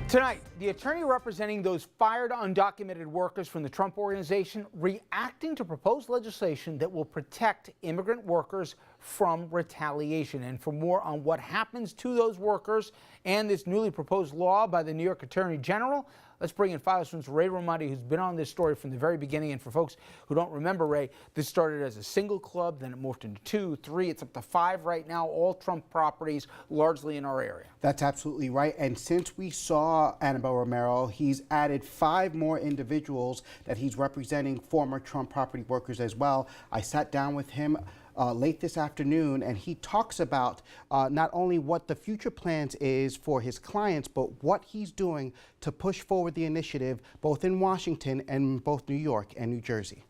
Tonight, the attorney representing those fired undocumented workers from the Trump Organization reacting to proposed legislation that will protect immigrant workers from retaliation. And for more on what happens to those workers and this newly proposed law by the New York Attorney General, let's bring in Files Room's Ray Raimundi, who's been on this story from the very beginning. And for folks who don't remember, Ray, this started as a single club, then it morphed into 2, 3, it's up to 5 right now, all Trump properties, largely in our area. That's absolutely right. And since we saw Anibal Romero, he's added 5 more individuals that he's representing, former Trump property workers as well. I sat down with him late this afternoon, and he talks about not only what the future plans is for his clients, but what he's doing to push forward the initiative both in Washington and both New York and New Jersey.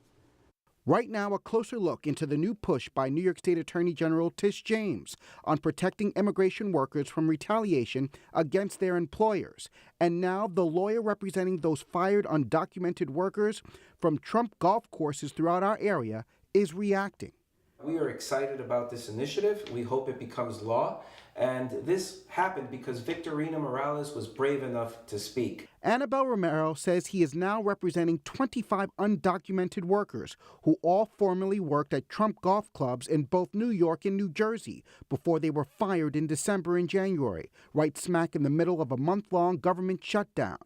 Right now, a closer look into the new push by New York State Attorney General Tish James on protecting immigration workers from retaliation against their employers. And now the lawyer representing those fired undocumented workers from Trump golf courses throughout our area is reacting. We are excited about this initiative. We hope it becomes law. And this happened because Victorina Morales was brave enough to speak. Anibal Romero says he is now representing 25 undocumented workers who all formerly worked at Trump golf clubs in both New York and New Jersey before they were fired in December and January, right smack in the middle of a month-long government shutdown.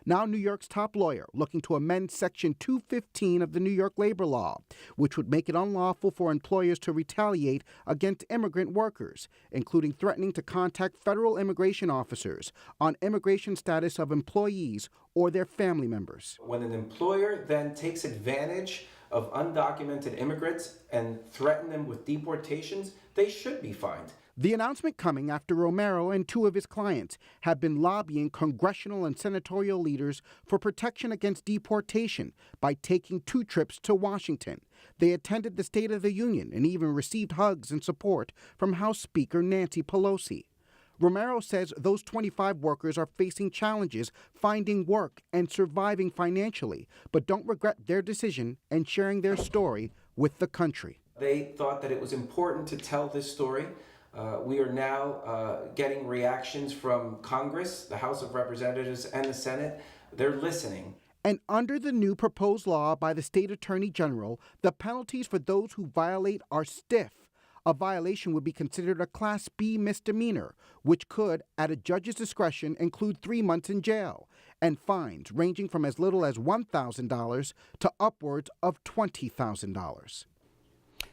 Now New York's top lawyer looking to amend Section 215 of the New York labor law, which would make it unlawful for employers to retaliate against immigrant workers, including threatening to contact federal immigration officers on immigration status of employees or their family members. When an employer then takes advantage of undocumented immigrants and threaten them with deportations, they should be fined. The announcement coming after Romero and 2 of his clients have been lobbying congressional and senatorial leaders for protection against deportation by taking 2 trips to Washington. They attended the State of the Union and even received hugs and support from House Speaker Nancy Pelosi. Romero says those 25 workers are facing challenges finding work and surviving financially, but don't regret their decision and sharing their story with the country. They thought that it was important to tell this story. We are now getting reactions from Congress, the House of Representatives, and the Senate. They're listening. And under the new proposed law by the state attorney general, the penalties for those who violate are stiff. A violation would be considered a Class B misdemeanor, which could, at a judge's discretion, include 3 months in jail, and fines ranging from as little as $1,000 to upwards of $20,000.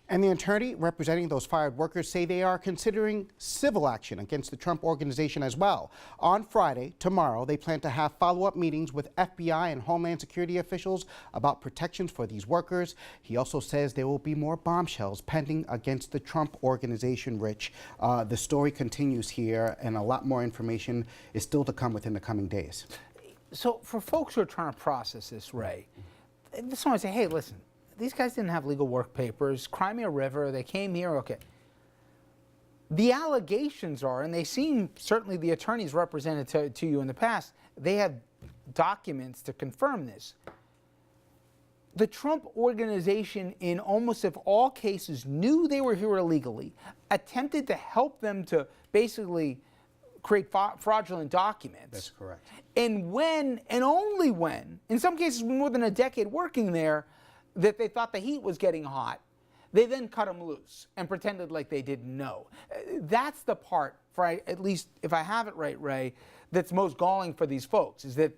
And the attorney representing those fired workers say they are considering civil action against the Trump Organization as well. On Friday, tomorrow, they plan to have follow-up meetings with FBI and Homeland Security officials about protections for these workers. He also says there will be more bombshells pending against the Trump Organization, Rich. The story continues here, and a lot more information is still to come within the coming days. So for folks who are trying to process this, Ray, someone say, hey, listen, these guys didn't have legal work papers, Crimea River, they came here, okay. The allegations are, and they seem, certainly the attorneys represented to you in the past, they have documents to confirm this. The Trump Organization, in almost of all cases, knew they were here illegally, attempted to help them to basically create fraudulent documents. That's correct. And when, and only when, in some cases more than a decade working there, that they thought the heat was getting hot, they then cut them loose and pretended like they didn't know. That's the part, for at least if I have it right, Ray, that's most galling for these folks, is that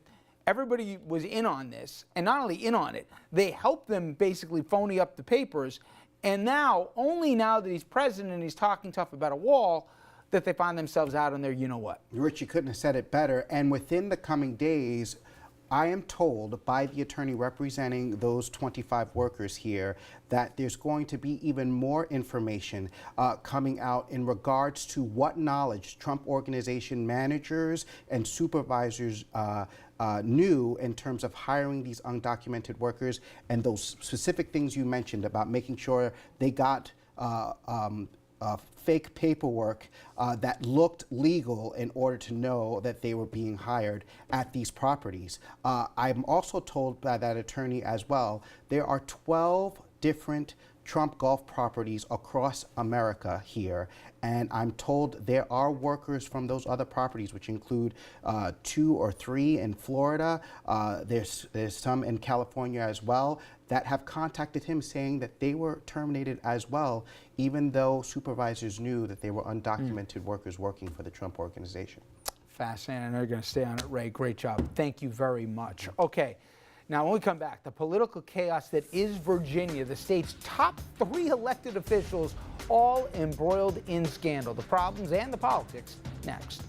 everybody was in on this, and not only in on it, they helped them basically phony up the papers, and now, only now that he's president and he's talking tough about a wall, that they find themselves out on their you-know-what. Rich, you couldn't have said it better, and within the coming days, I am told by the attorney representing those 25 workers here that there's going to be even more information coming out in regards to what knowledge Trump Organization managers and supervisors knew in terms of hiring these undocumented workers, and those specific things you mentioned about making sure they got fake paperwork that looked legal in order to know that they were being hired at these properties. I'm also told by that attorney as well, there are 12 different Trump golf properties across America here, and I'm told there are workers from those other properties, which include 2 or 3 in Florida. There's some in California as well, that have contacted him saying that they were terminated as well, even though supervisors knew that they were undocumented workers working for the Trump organization. Fascinating. I know you're going to stay on it, Ray. Great job. Thank you very much. Okay. Now, when we come back, the political chaos that is Virginia, the state's top 3 elected officials, all embroiled in scandal. The problems and the politics next.